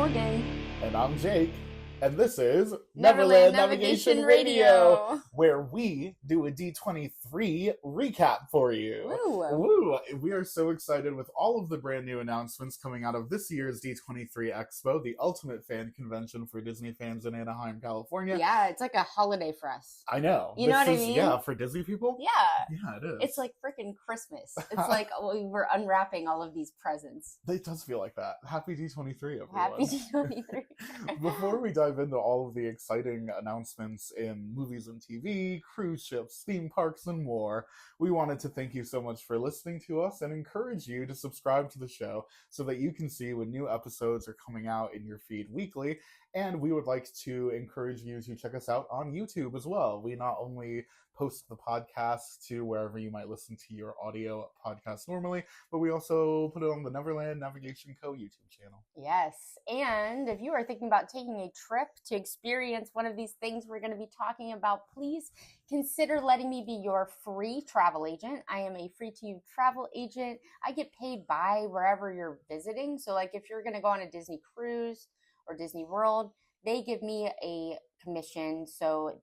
Morgan. And I'm Jake. And this is Neverland Navigation Radio, where we do a D23 recap for you. Woo. We are so excited with all of the brand new announcements coming out of this year's D23 Expo, the ultimate fan convention for Disney fans in Anaheim, California. Yeah, it's like a holiday for us. I know. You know what I mean? Yeah, for Disney people? Yeah. Yeah, it is. It's like freaking Christmas. It's like we're unwrapping all of these presents. It does feel like that. Happy D23, everyone. Happy D23. Before we dive into all of the exciting announcements in movies and TV, cruise ships, theme parks, and more, we wanted to thank you so much for listening to us and encourage you to subscribe to the show so that you can see when new episodes are coming out in your feed weekly. And we would like to encourage you to check us out on YouTube as well. We not only post the podcast to wherever you might listen to your audio podcast normally, but we also put it on the Neverland Navigation Co. YouTube channel. Yes, and if you are thinking about taking a trip to experience one of these things we're going to be talking about, please consider letting me be your free travel agent. I am a free-to-you travel agent. I get paid by wherever you're visiting. So like if you're going to go on a Disney cruise or Disney World, they give me a commission, so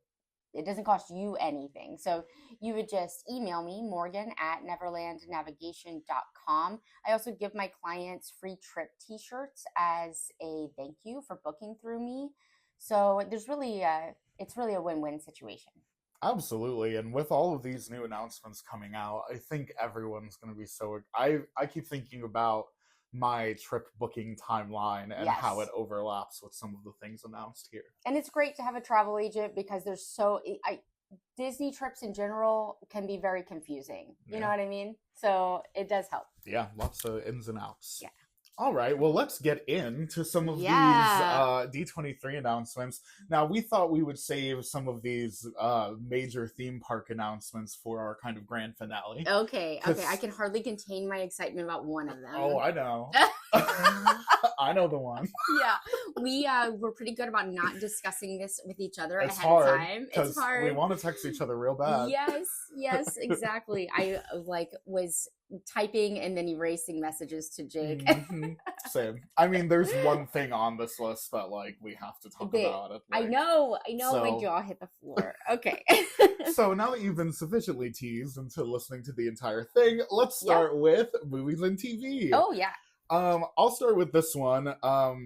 it doesn't cost you anything. So you would just email me, morgan@neverlandnavigation.com. I also give my clients free trip t-shirts as a thank you for booking through me. So there's really, it's really a win-win situation. Absolutely. And with all of these new announcements coming out, I think everyone's going to be so... I keep thinking about my trip booking timeline and how it overlaps with some of the things announced here. And it's great to have a travel agent because there's Disney trips in general can be very confusing. You know what I mean? So it does help. Yeah, lots of ins and outs. Yeah. All right, well, let's get into some of these D23 announcements. Now, we thought we would save some of these major theme park announcements for our kind of grand finale. Okay, I can hardly contain my excitement about one of them. Oh, I know. I know the one. Yeah, we were pretty good about not discussing this with each other ahead of time. It's hard. We want to text each other real bad. Yes, exactly. I was typing and then erasing messages to Jake. Same. I mean, there's one thing on this list that we have to talk about it. I know. So... my jaw hit the floor. Okay. So now that you've been sufficiently teased into listening to the entire thing, let's start with movies and TV. Oh yeah. I'll start with this one.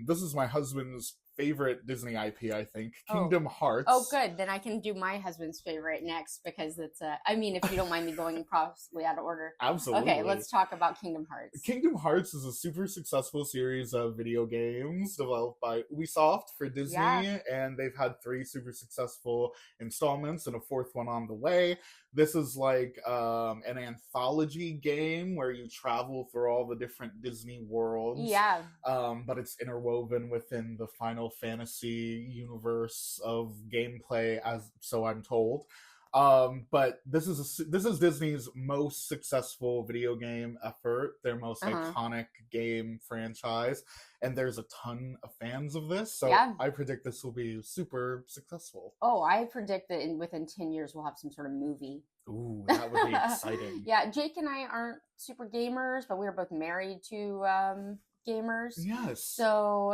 This is my husband's favorite Disney IP, I think. Kingdom Hearts. Oh, good. Then I can do my husband's favorite next because it's I mean, if you don't mind me going possibly out of order. Absolutely. Okay, let's talk about Kingdom Hearts. Kingdom Hearts is a super successful series of video games developed by Ubisoft for Disney, and they've had 3 super successful installments and a 4th one on the way. This is like an anthology game where you travel through all the different Disney worlds. Yeah. But it's interwoven within the Final Fantasy universe of gameplay, so I'm told. But this is Disney's most successful video game effort, their most iconic game franchise, and there's a ton of fans of this, so I predict this will be super successful. Oh, I predict that within 10 years we'll have some sort of movie. Ooh, that would be exciting. Yeah, Jake and I aren't super gamers, but we are both married to gamers. Yes. So,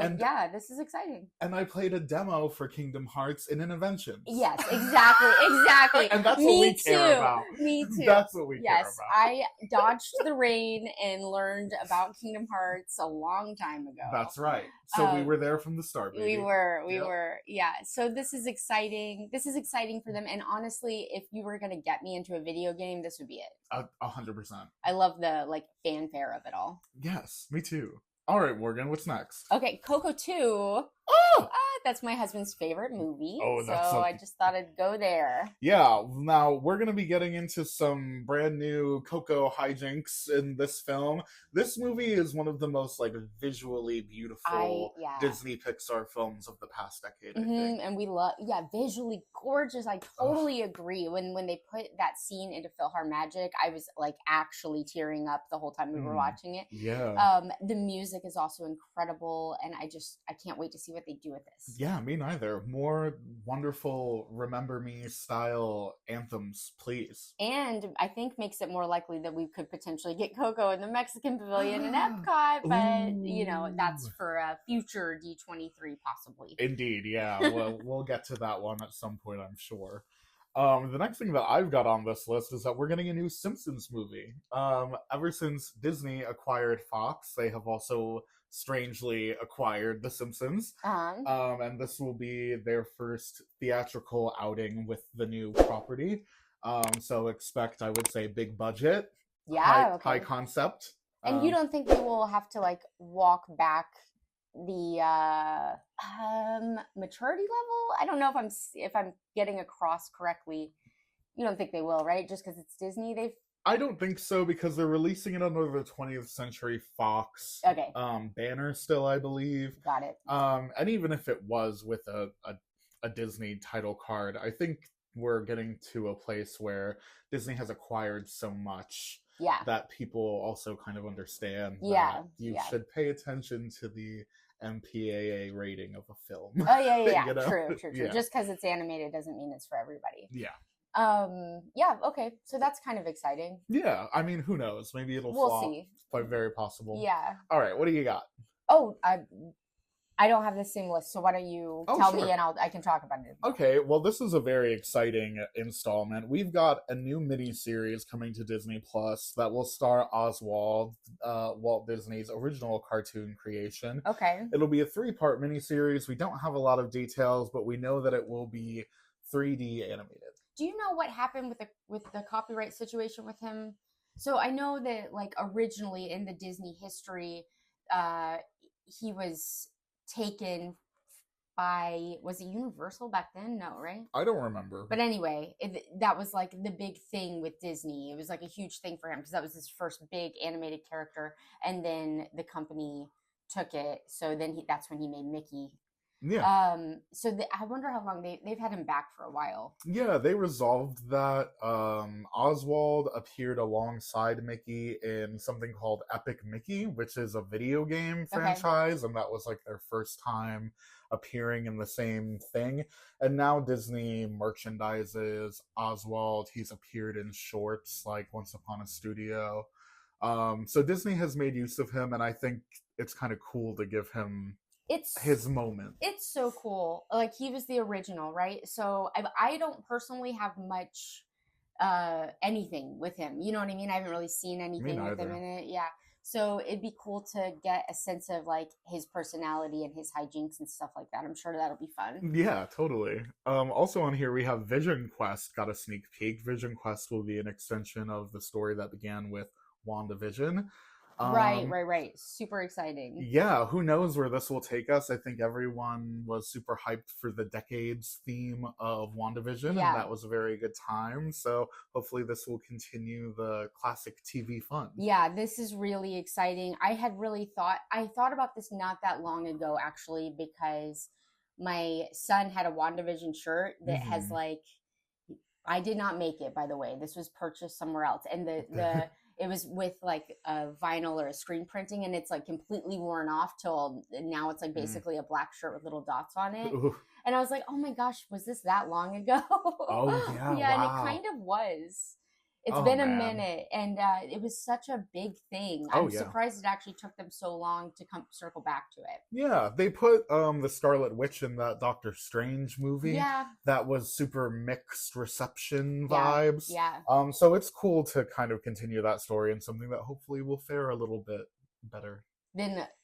this is exciting. And I played a demo for Kingdom Hearts in an Inventions. Yes, exactly. And that's what we care about. Me too. That's what we care about. Yes, I dodged the rain and learned about Kingdom Hearts a long time ago. That's right. So we were there from the start, baby. We were. Yeah. So this is exciting. This is exciting for them. And honestly, if you were going to get me into a video game, this would be it. 100%. I love the fanfare of it all. Yes, me too. All right, Morgan, what's next? Okay, Coco 2. That's my husband's favorite movie. Oh, that's so I just thought I'd go there. Yeah, now we're going to be getting into some brand new Coco hijinks in this film. This movie is one of the most visually beautiful Disney Pixar films of the past decade. I think. And we love, visually gorgeous. I totally agree. When they put that scene into PhilharMagic, I was actually tearing up the whole time we were watching it. Yeah. The music is also incredible, and I can't wait to see what they do with this. Yeah, me neither. More wonderful Remember Me style anthems, please. And I think makes it more likely that we could potentially get Coco in the Mexican Pavilion in Epcot, but you know, that's for a future D23 possibly. Indeed, yeah. Well, we'll get to that one at some point, I'm sure. The next thing that I've got on this list is that we're getting a new Simpsons movie. Ever since Disney acquired Fox, they have also strangely acquired The Simpsons. And this will be their first theatrical outing with the new property. So expect, I would say, big budget, high concept. And you don't think they will have to like walk back the maturity level? I don't know if I'm getting across correctly. You don't think they will, right? Just because it's Disney, I don't think so, because they're releasing it under the 20th Century Fox banner still, I believe. Got it. And even if it was with a Disney title card, I think we're getting to a place where Disney has acquired so much that people also kind of understand that you should pay attention to the MPAA rating of a film. Oh, yeah. You know? True. Yeah. Just because it's animated doesn't mean it's for everybody. Yeah. Okay. So that's kind of exciting. Yeah. I mean, who knows? Maybe it'll flop. We'll see. Quite very possible. Yeah. All right. What do you got? Oh, I don't have the same list, so why don't you tell me and I can talk about it. Okay, well, this is a very exciting installment. We've got a new miniseries coming to Disney Plus that will star Oswald, Walt Disney's original cartoon creation. Okay. It'll be a 3-part miniseries. We don't have a lot of details, but we know that it will be 3D animated. Do you know what happened with the copyright situation with him? So I know that like originally in the Disney history, he was taken by, was it Universal back then? No, right? I don't remember. But anyway, that was like the big thing with Disney. It was like a huge thing for him because that was his first big animated character, and then the company took it. So then that's when he made Mickey. Yeah. So I wonder how long they've had him back for a while. Yeah, they resolved that. Oswald appeared alongside Mickey in something called Epic Mickey, which is a video game franchise, and that was like their first time appearing in the same thing. And now Disney merchandises Oswald. He's appeared in shorts like Once Upon a Studio. So Disney has made use of him, and I think it's kind of cool to give him his moment. It's so cool. Like, he was the original, right? So I don't personally have much anything with him. You know what I mean? I haven't really seen anything with him in it. Yeah. So it'd be cool to get a sense of like his personality and his hijinks and stuff like that. I'm sure that'll be fun. Yeah, totally. Also on here we have Vision Quest got a sneak peek. Vision Quest will be an extension of the story that began with WandaVision. Right. Super exciting. Yeah, who knows where this will take us. I think everyone was super hyped for the Decades theme of WandaVision, and that was a very good time. So hopefully this will continue the classic TV fun. Yeah, this is really exciting. I thought about this not that long ago, actually, because my son had a WandaVision shirt that has like, I did not make it, by the way. This was purchased somewhere else. And the it was with like a vinyl or a screen printing, and it's like completely worn off till now it's like basically a black shirt with little dots on it. Ooh. And I was like, oh my gosh, was this that long ago? Oh yeah. Yeah, wow. And it kind of was. It's been a minute, and it was such a big thing. I'm surprised it actually took them so long to circle back to it. Yeah, they put the Scarlet Witch in that Doctor Strange movie. Yeah. That was super mixed reception vibes. Yeah. So it's cool to kind of continue that story and something that hopefully will fare a little bit better.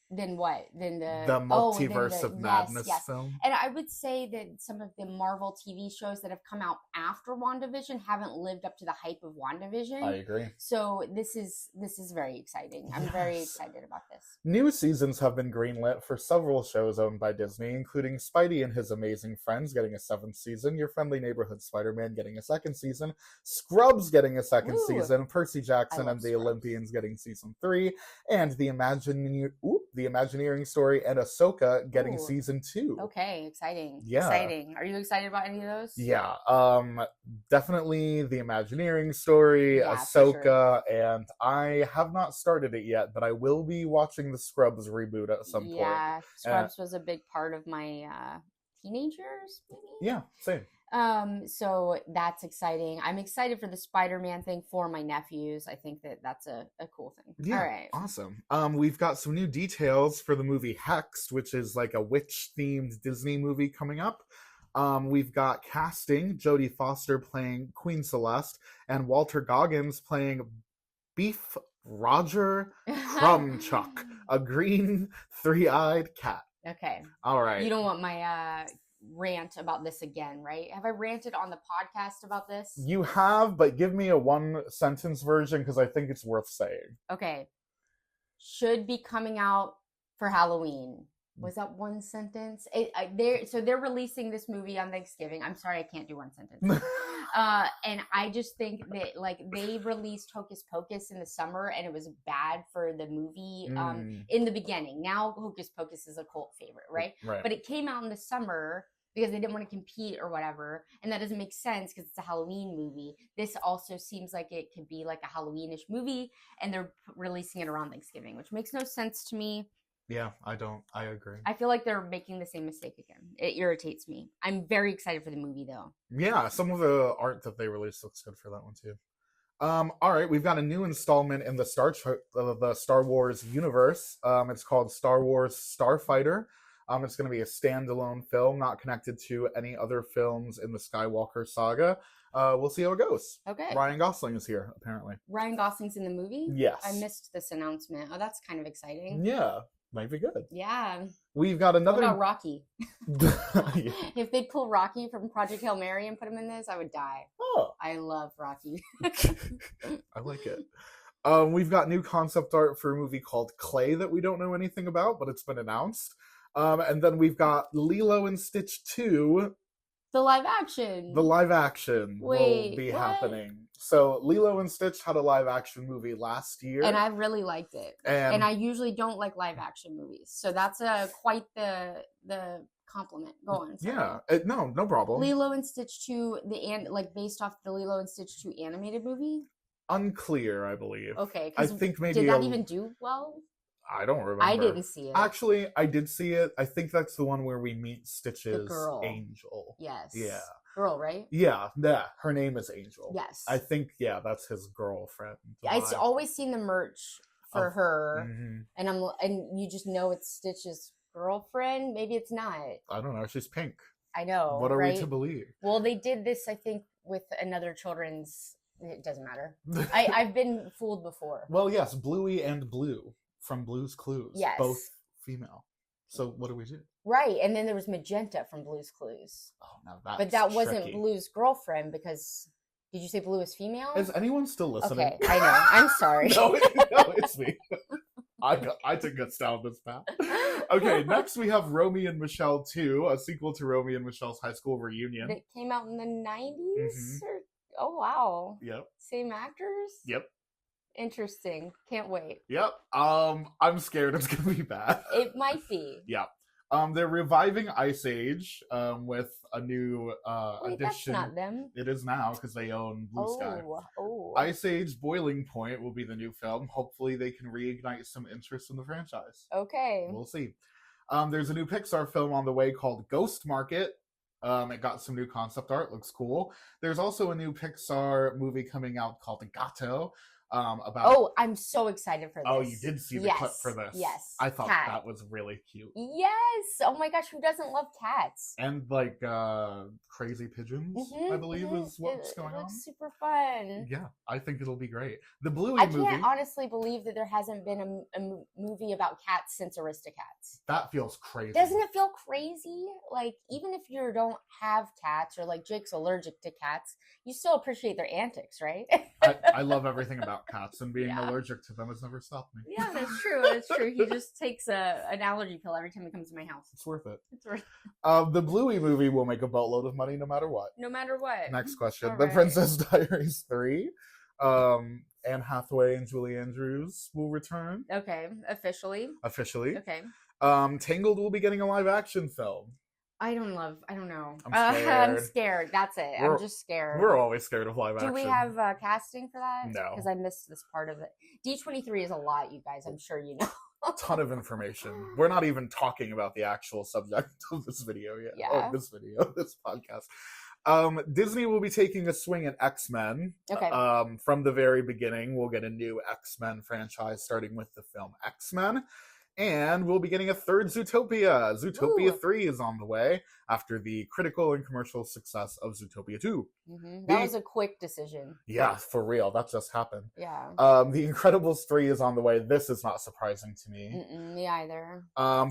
Then what? Then the Multiverse of Madness film. And I would say that some of the Marvel TV shows that have come out after WandaVision haven't lived up to the hype of WandaVision. I agree. So this is very exciting. I'm very excited about this. New seasons have been greenlit for several shows owned by Disney, including Spidey and His Amazing Friends getting a 7th season, Your Friendly Neighborhood Spider-Man getting a 2nd season, Scrubs getting a 2nd season, Percy Jackson and the Scrubs. Olympians getting season 3, and the Imagineering Story and Ahsoka getting season 2. Okay, exciting. Yeah. Exciting. Are you excited about any of those? Yeah. Definitely the Imagineering Story, Ahsoka, and I have not started it yet, but I will be watching the Scrubs reboot at some point. Yeah, Scrubs was a big part of my teenagers, maybe? Yeah, same. So that's exciting. I'm excited for the Spider-Man thing for my nephews. I think that's a cool thing. Yeah, all right, awesome. We've got some new details for the movie Hexed, which is like a witch-themed Disney movie coming up. We've got casting: Jodie Foster playing Queen Celeste and Walter Goggins playing Beef Roger Crumchuck, a green three-eyed cat. Okay. All right. You don't want my rant about this again, right? Have I ranted on the podcast about this? You have, but give me a one-sentence version because I think it's worth saying. Okay. Should be coming out for Halloween. Was that one sentence? They're releasing this movie on Thanksgiving. I'm sorry, I can't do one sentence. And I just think that like they released Hocus Pocus in the summer, and it was bad for the movie in the beginning. Now Hocus Pocus is a cult favorite, right? Right. But it came out in the summer because they didn't want to compete or whatever, and that doesn't make sense because it's a Halloween movie. This also seems like it could be like a Halloween-ish movie, and they're releasing it around Thanksgiving, which makes no sense to me. Yeah, I agree. I feel like they're making the same mistake again. It irritates me. I'm very excited for the movie, though. Yeah, some of the art that they released looks good for that one, too. All right, we've got a new installment in the Star Wars universe. It's called Star Wars Starfighter. It's going to be a standalone film, not connected to any other films in the Skywalker saga. We'll see how it goes. Okay. Ryan Gosling is here, apparently. Ryan Gosling's in the movie? Yes. I missed this announcement. Oh, that's kind of exciting. Yeah, might be good. Yeah. We've got another... What about Rocky? Yeah. If they pull Rocky from Project Hail Mary and put him in this, I would die. Oh. I love Rocky. I like it. We've got new concept art for a movie called Clay that we don't know anything about, but it's been announced. And then we've got Lilo and Stitch 2. The live action. The live action will be what? happening. So Lilo and Stitch had a live action movie last year. And I really liked it. And I usually don't like live action movies. So that's quite the compliment. Go on. Sorry. Yeah. No problem. Lilo and Stitch 2, based off the Lilo and Stitch 2 animated movie? Unclear, I believe. Okay. I think maybe did that even do well? I don't remember. I didn't see it. Actually, I did see it. I think that's the one where we meet Stitch's girl. Angel. Yes. Yeah. Girl, right? Yeah. Her name is Angel. Yes. I think, that's his girlfriend. I've always seen the merch for her, mm-hmm. and you just know it's Stitch's girlfriend. Maybe it's not. I don't know. She's pink. I know. What are right? we to believe? Well, they did this, I think, with another children's. It doesn't matter. I've been fooled before. Well, yes, Bluey and Blue from Blue's Clues. Yes. Both female. So what do we do? Right, and then there was Magenta from Blue's Clues. Oh, now that's But that tricky. wasn't Blue's girlfriend because... Did you say Blue is female? Is anyone still listening? Okay, I know. I'm sorry. no, it's me. I took us down this path. Okay, next we have Romy and Michelle 2, a sequel to Romy and Michelle's high school reunion. That came out in the 90s? Mm-hmm. Oh, wow. Yep. Same actors? Yep. Interesting. Can't wait. Yep. I'm scared it's gonna be bad. It might be. Yeah. They're reviving Ice Age with a new Wait, edition. that's not them. It is now because they own Blue Sky. Oh. Ice Age Boiling Point will be the new film. Hopefully they can reignite some interest in the franchise. Okay. We'll see. There's a new Pixar film on the way called Ghost Market. It got some new concept art. Looks cool. There's also a new Pixar movie coming out called Gato. Oh, I'm so excied for this. Oh, you did see the clip for this. Yes. I thought Cat. that was really cute. Yes. Oh my gosh, who doesn't love cats? And like crazy pigeons, I believe is what's going on. It looks super fun. Yeah, I think it'll be great. The Bluey movie. I can't honestly believe that there hasn't been a movie about cats since Aristocats. That feels crazy. Doesn't it feel crazy? Like, even if you don't have cats or like Jake's allergic to cats, you still appreciate their antics, right? I love everything about cats, and being allergic to them has never stopped me. Yeah, that's true. That's true. He just takes an allergy pill every time he comes to my house. It's worth it. It's worth The Bluey movie will make a boatload of money no matter what. No matter what. Next question. All The right. Princess Diaries 3. Anne Hathaway and Julie Andrews will return. Okay, officially. Officially. Okay. Tangled will be getting a live action film. I don't know. I'm scared. I'm scared. That's it. I'm just scared. We're always scared of live action. Do we have casting for that? No. Because I missed this part of it. D23 is a lot, you guys. I'm sure you know. A ton of information. We're not even talking about the actual subject of this video yet. Yeah. Oh, this podcast. Disney will be taking a swing at X-Men. Okay. From the very beginning, we'll get a new X-Men franchise starting with the film X-Men. And we'll be getting a third Zootopia. Zootopia 3 is on the way after the critical and commercial success of Zootopia 2. Mm-hmm. That was a quick decision. Yeah, for real. That just happened. Yeah. The Incredibles 3 is on the way. This is not surprising to me. Me either.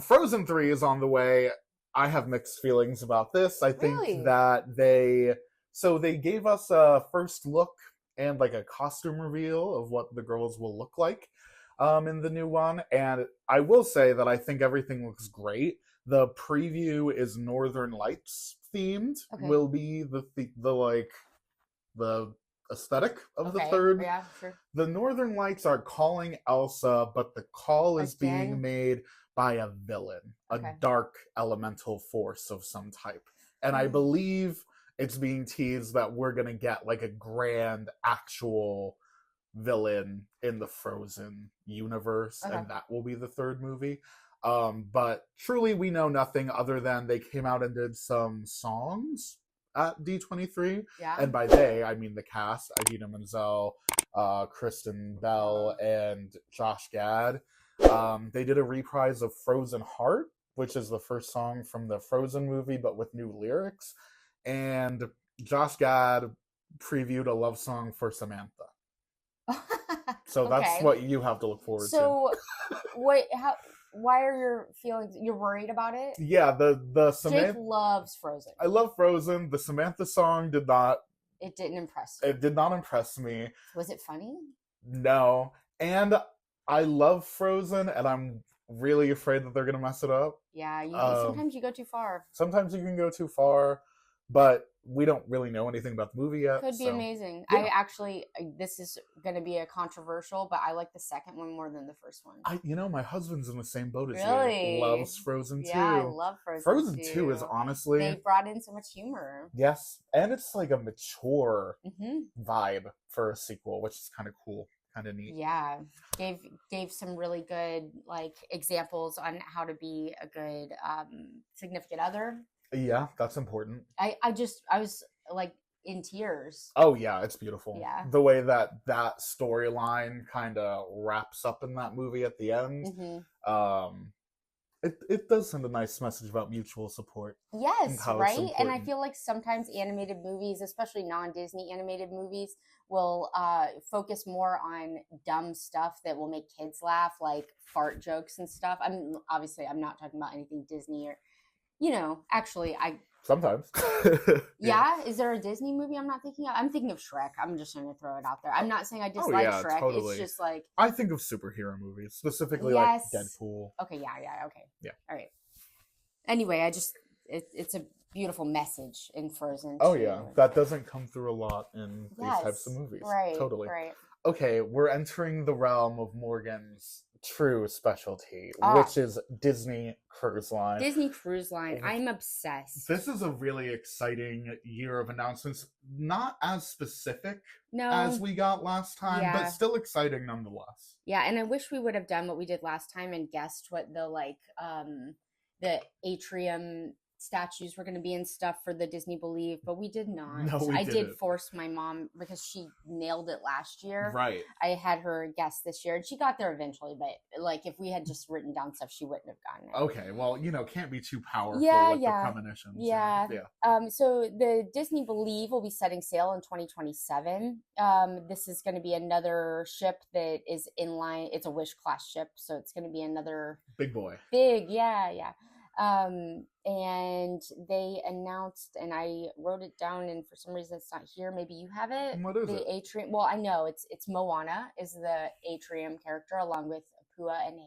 Frozen 3 is on the way. I have mixed feelings about this. I think that they gave us a first look and like a costume reveal of what the girls will look like in the new one. And I will say that I think everything looks great. The preview is Northern Lights themed. Okay. Will be the aesthetic of the third. Yeah, sure. The Northern Lights are calling Elsa, but the call is being made by a villain, a dark elemental force of some type. And I believe it's being teased that we're going to get like a grand actual villain in the Frozen universe, and that will be the third movie. But truly we know nothing other than they came out and did some songs at D23. Yeah. And by they, I mean the cast, Idina Menzel, Kristen Bell, and Josh Gad. They did a reprise of Frozen Heart, which is the first song from the Frozen movie, but with new lyrics. And Josh Gad previewed a love song for Samantha. So that's what you have to look forward to. So, why are your feelings? You're worried about it? Yeah, the Samantha. Jake loves Frozen. I love Frozen. The Samantha song did not. It didn't impress you. It did not impress me. Was it funny? No, and I love Frozen, and I'm really afraid that they're gonna mess it up. Yeah, sometimes you go too far. Sometimes you can go too far, but we don't really know anything about the movie yet. Could be amazing. Yeah. This is going to be a controversial, but I like the second one more than the first one. My husband's in the same boat as you. Loves Frozen 2. Yeah, I love Frozen 2. Frozen 2 is honestly... They brought in so much humor. Yes, and it's like a mature vibe for a sequel, which is kind of cool. Kind of neat. Yeah, gave some really good examples on how to be a good significant other. Yeah, that's important. I was in tears. Oh yeah, it's beautiful. Yeah, the way that storyline kind of wraps up in that movie at the end. It does send a nice message about mutual support. Yes, right. And I feel like sometimes animated movies, especially non-Disney animated movies, will focus more on dumb stuff that will make kids laugh, like fart jokes and stuff. I'm not talking about anything Disney or, actually sometimes. Yeah. Is there a Disney movie I'm not thinking of? I'm thinking of Shrek. I'm just going to throw it out there. I'm not saying I dislike Shrek. Totally. It's just like... I think of superhero movies, specifically like Deadpool. Okay, okay. Yeah. All right. Anyway, it's a beautiful message in Frozen. Oh, yeah. That doesn't come through a lot in these types of movies. Right. Totally. Right. Okay, we're entering the realm of Morgan's true specialty, which is Disney Cruise Line. Disney Cruise Line. I'm obsessed. This is a really exciting year of announcements. Not as specific as we got last time, but still exciting nonetheless. Yeah, and I wish we would have done what we did last time and guessed what the atrium statues were going to be and stuff for the Disney Believe, but we did not. No, I did force my mom because she nailed it last year. Right. I had her guess this year, and she got there eventually, but if we had just written down stuff, she wouldn't have gotten it. Okay, well, can't be too powerful with the premonitions. Yeah. So the Disney Believe will be setting sail in 2027. This is going to be another ship that is in line. It's a Wish class ship, so it's going to be another big boy. Yeah. And they announced, and I wrote it down, and for some reason it's not here. Maybe you have it. What is the atrium? Well, I know it's Moana is the atrium character along with Pua and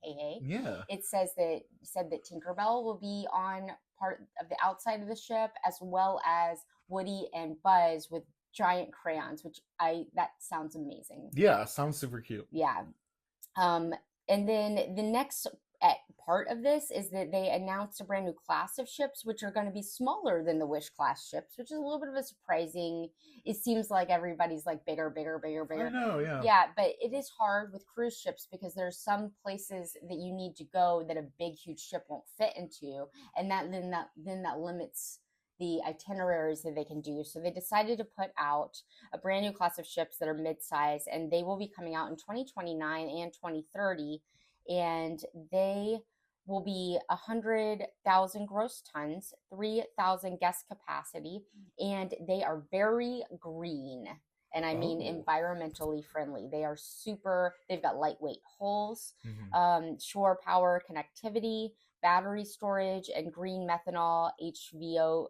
Hey. Yeah. It said that Tinkerbell will be on part of the outside of the ship, as well as Woody and Buzz with giant crayons, which that sounds amazing. Yeah, sounds super cute. Yeah. And then the next part of this is that they announced a brand new class of ships, which are going to be smaller than the Wish class ships, which is a little bit of a surprising. It seems like everybody's like bigger, bigger, bigger, bigger. I know, yeah. Yeah, but it is hard with cruise ships because there's some places that you need to go that a big, huge ship won't fit into, and that limits the itineraries that they can do. So they decided to put out a brand new class of ships that are mid-size, and they will be coming out in 2029 and 2030, and they will be 100,000 gross tons, 3,000 guest capacity, and they are very green. And I mean environmentally friendly. They are they've got lightweight hulls, shore power connectivity, battery storage, and green methanol HVO.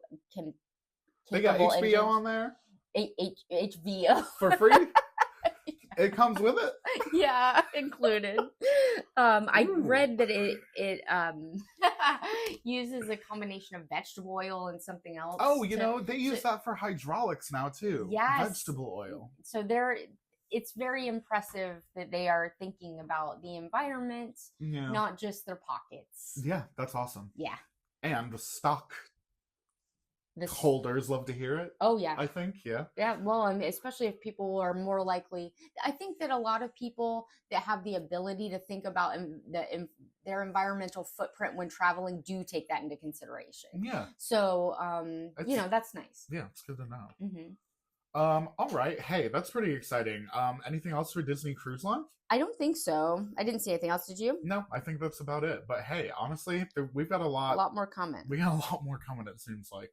They got HBO engines. on there? HVO. For free? It comes with it? Yeah, included. I read that it uses a combination of vegetable oil and something else. Oh, they use that for hydraulics now too. Yes. Vegetable oil. So it's very impressive that they are thinking about the environment, not just their pockets. Yeah, that's awesome. Yeah. And the stock holders love to hear it. Oh, yeah. I think, yeah. Yeah, well, especially if people are more likely. I think that a lot of people that have the ability to think about their environmental footprint when traveling do take that into consideration. Yeah. So, that's nice. Yeah, it's good to know. Mm-hmm. All right. Hey, that's pretty exciting. Anything else for Disney Cruise Line? I don't think so. I didn't see anything else. Did you? No, I think that's about it. But hey, honestly, we've got a lot more coming. We got a lot more coming, it seems like.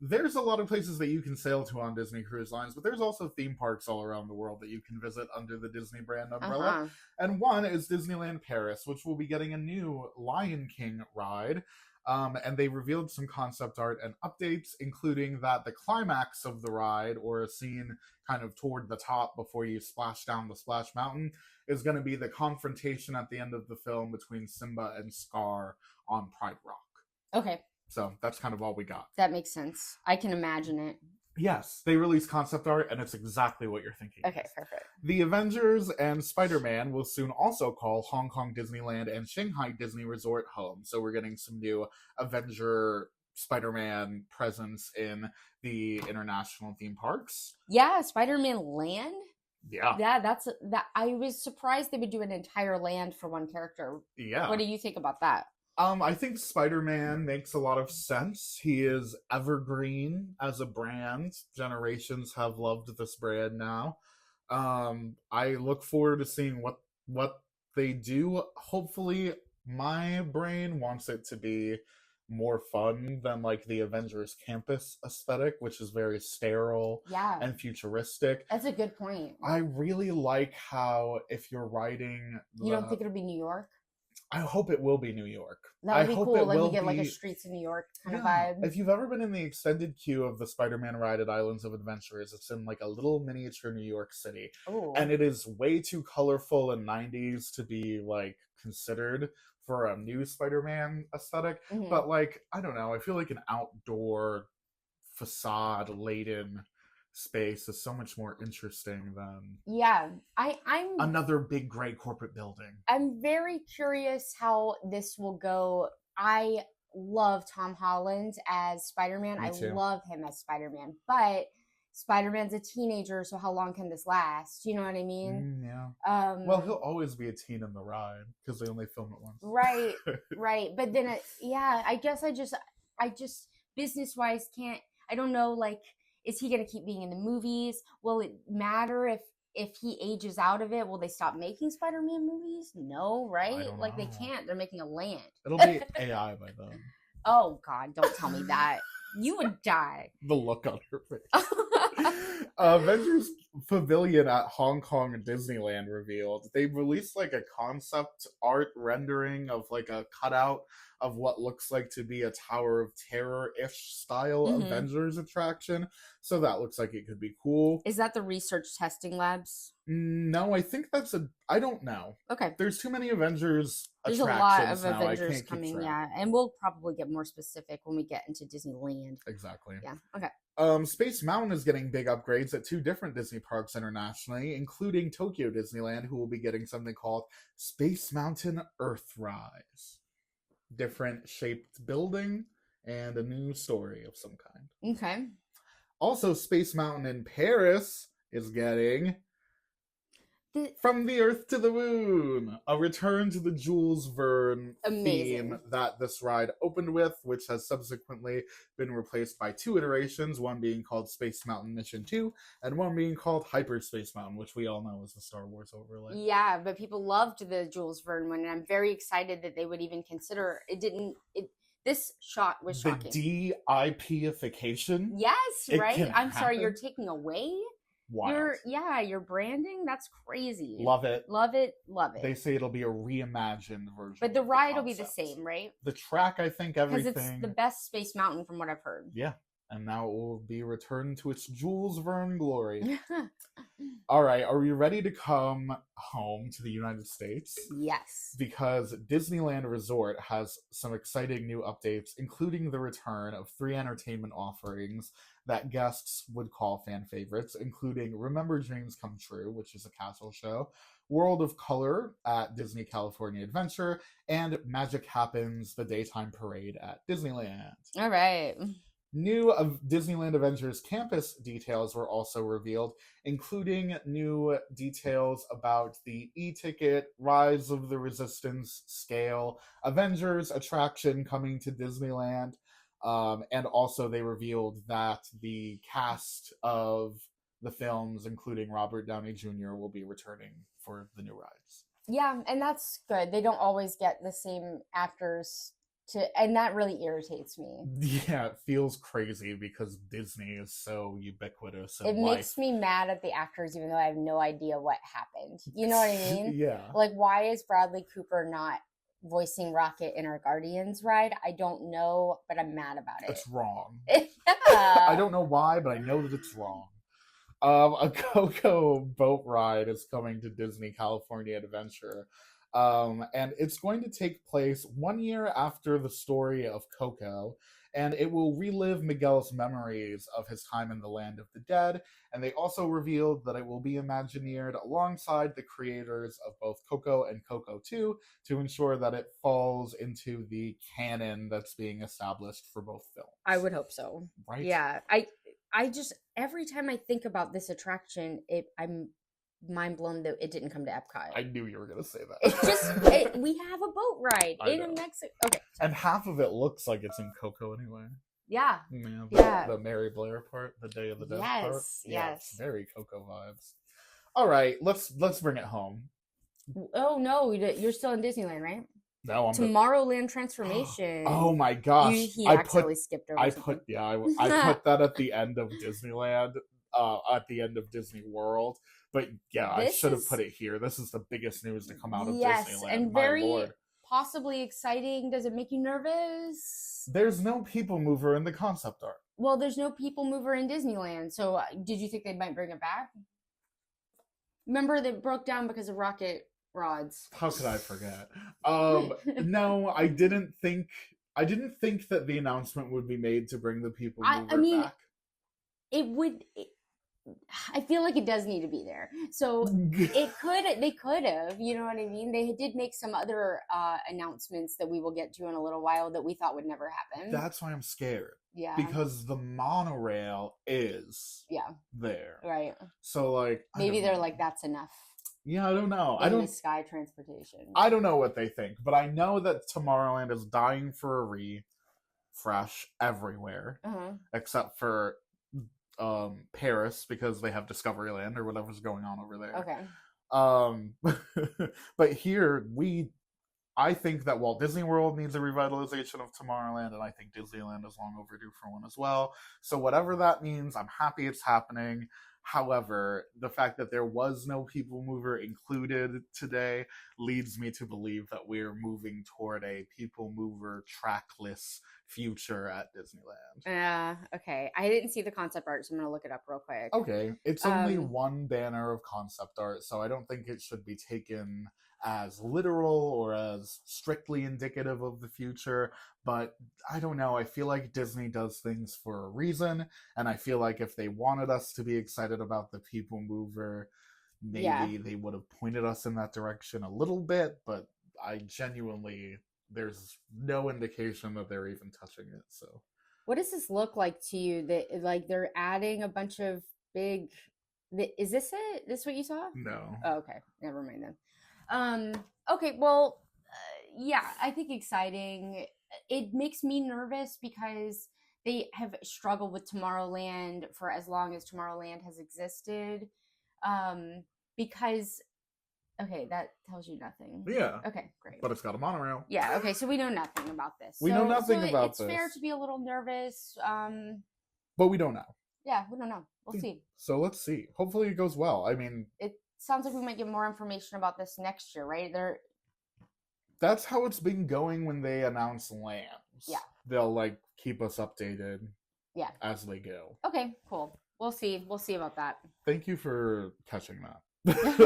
There's a lot of places that you can sail to on Disney Cruise Lines, but there's also theme parks all around the world that you can visit under the Disney brand umbrella. And one is Disneyland Paris, which will be getting a new Lion King ride. And they revealed some concept art and updates, including that the climax of the ride, or a scene kind of toward the top before you splash down the Splash Mountain, is going to be the confrontation at the end of the film between Simba and Scar on Pride Rock. Okay. So that's kind of all we got. That makes sense. I can imagine it. Yes, they released concept art, and it's exactly what you're thinking. Okay, perfect. The Avengers and Spider-Man will soon also call Hong Kong Disneyland and Shanghai Disney Resort home. So we're getting some new Avenger Spider-Man presence in the international theme parks. Yeah, Spider-Man Land. Yeah. Yeah, that. I was surprised they would do an entire land for one character. Yeah. What do you think about that? I think Spider-Man makes a lot of sense. He is evergreen as a brand. Generations have loved this brand now. I look forward to seeing what they do. Hopefully, my brain wants it to be more fun than like the Avengers campus aesthetic, which is very sterile and futuristic. That's a good point. I really like how if you're riding... You don't think it'll be New York? I hope it will be New York. That would be cool. Like we get like a Streets of New York kind of vibe. If you've ever been in the extended queue of the Spider-Man ride at Islands of Adventures, it's in like a little miniature New York City. Ooh. And it is way too colorful and 90s to be like considered for a new Spider-Man aesthetic. Mm-hmm. But like, I don't know, I feel like an outdoor facade-laden space is so much more interesting than I'm another big gray corporate building. I'm very curious how this will go. I love Tom Holland as Spider-Man. I love him as Spider-Man, but Spider-Man's a teenager, so how long can this last? You know what I mean? Yeah. Well, he'll always be a teen in the ride because they only film it once. Right, right. But then, I guess I just business-wise can't. I don't know, like. Is he going to keep being in the movies? Will it matter if he ages out of it? Will they stop making Spider-Man movies? No, right? Like they can't. They're making a land. It'll be AI by then. Oh, God, don't tell me that. You would die. The look on her face. Avengers Pavilion at Hong Kong Disneyland revealed. They released like a concept art rendering of like a cutout of what looks like to be a Tower of Terror-ish style Avengers attraction. So that looks like it could be cool. Is that the research testing labs? No, I think that's I don't know. Okay. There's too many Avengers There's attractions a lot of now. Avengers coming, and we'll probably get more specific when we get into Disneyland. Exactly. Yeah, okay. Space Mountain is getting getting big upgrades at 2 different Disney parks internationally, including Tokyo Disneyland, who will be getting something called Space Mountain Earthrise. Different shaped building and a new story of some kind. Okay. Also, Space Mountain in Paris is getting From the Earth to the Moon, a return to the Jules Verne theme that this ride opened with, which has subsequently been replaced by 2 iterations, one being called Space Mountain Mission 2, and one being called Hyperspace Mountain, which we all know is the Star Wars overlay. Yeah, but people loved the Jules Verne one, and I'm very excited that they would even consider this shot was shocking. The DIP-ification? Yes, right? I'm sorry, you're taking away? Wild. Your branding, that's crazy. Love it. Love it. Love it. They say it'll be a reimagined version. But the ride will be the same, right? The track, I think, everything. Because it's the best Space Mountain from what I've heard. Yeah. And now it will be returned to its Jules Verne glory. All right, are we ready to come home to the United States? Yes. Because Disneyland Resort has some exciting new updates, including the return of 3 entertainment offerings that guests would call fan favorites, including Remember Dreams Come True, which is a castle show, World of Color at Disney California Adventure, and Magic Happens, the daytime parade at Disneyland. All right. New Disneyland Adventures campus details were also revealed, including new details about the e-ticket, Rise of the Resistance scale, Avengers attraction coming to Disneyland, and also they revealed that the cast of the films, including Robert Downey Jr., will be returning for the new rides. Yeah, and that's good. They don't always get the same actors and that really irritates me. Yeah, it feels crazy because Disney is so ubiquitous. It makes me mad at the actors, even though I have no idea what happened. You know what I mean? Yeah. Like, why is Bradley Cooper not voicing Rocket in our Guardians ride? I don't know, but I'm mad about it. It's wrong. Yeah. I don't know why, but I know that it's wrong. A Coco boat ride is coming to Disney California Adventure. And it's going to take place 1 year after the story of Coco, and it will relive Miguel's memories of his time in the land of the dead. And they also revealed that it will be Imagineered alongside the creators of both Coco and Coco 2 to ensure that it falls into the canon that's being established for both films. I would hope so. Right? Yeah. I just, every time I think about this attraction, I'm mind blown that it didn't come to Epcot. I knew you were going to say that. It's just, we have a boat ride in Mexico. Okay. And half of it looks like it's in Coco anyway. Yeah. The Mary Blair part, the Day of the Dead part. Yes. Very Coco vibes. All right, let's bring it home. Oh no, you're still in Disneyland, right? No, I'm Tomorrowland Transformation. Oh my gosh! He accidentally skipped over. I put that at the end of Disneyland, at the end of Disney World. But yeah, I should have put it here. This is the biggest news to come out of Disneyland. Yes, and very possibly exciting. Does it make you nervous? There's no people mover in the concept art. Well, there's no people mover in Disneyland. So did you think they might bring it back? Remember they broke down because of rocket rods. How could I forget? No, I didn't think that the announcement would be made to bring the people mover back. It would. I feel like it does need to be there. So they could have, you know what I mean? They did make some other announcements that we will get to in a little while that we thought would never happen. That's why I'm scared. Yeah. Because the monorail is there. Right. So like maybe they're like, that's enough. Yeah, I don't know. The sky transportation. I don't know what they think, but I know that Tomorrowland is dying for a refresh everywhere. Except for Paris, because they have Discoveryland or whatever's going on over there. Okay. But here I think that Walt Disney World needs a revitalization of Tomorrowland, and I think Disneyland is long overdue for one as well. So whatever that means, I'm happy it's happening. However, the fact that there was no people mover included today leads me to believe that we're moving toward a people mover trackless future at Disneyland. Okay. I didn't see the concept art, so I'm gonna look it up real quick. Okay, it's only one banner of concept art, so I don't think it should be taken as literal or as strictly indicative of the future, but I don't know, I feel like Disney does things for a reason, and I feel like if they wanted us to be excited about the People Mover, maybe they would have pointed us in that direction a little bit, but I genuinely, there's no indication that they're even touching it, so. What does this look like to you? That like they're adding a bunch of big, is this it? This what you saw? No. Oh, okay. Never mind then. Okay, well, yeah, I think exciting. It makes me nervous because they have struggled with Tomorrowland for as long as Tomorrowland has existed. Because, okay, that tells you nothing. Yeah. Okay, great. But it's got a monorail. Yeah, okay, so we know nothing about this. We know nothing about this. It's fair to be a little nervous. But we don't know. Yeah, we don't know. We'll see. So let's see. Hopefully it goes well. I mean, it sounds like we might get more information about this next year, right? That's how it's been going when they announce lands. Yeah. They'll like keep us updated. Yeah. As they go. Okay, cool. We'll see. We'll see about that. Thank you for catching that.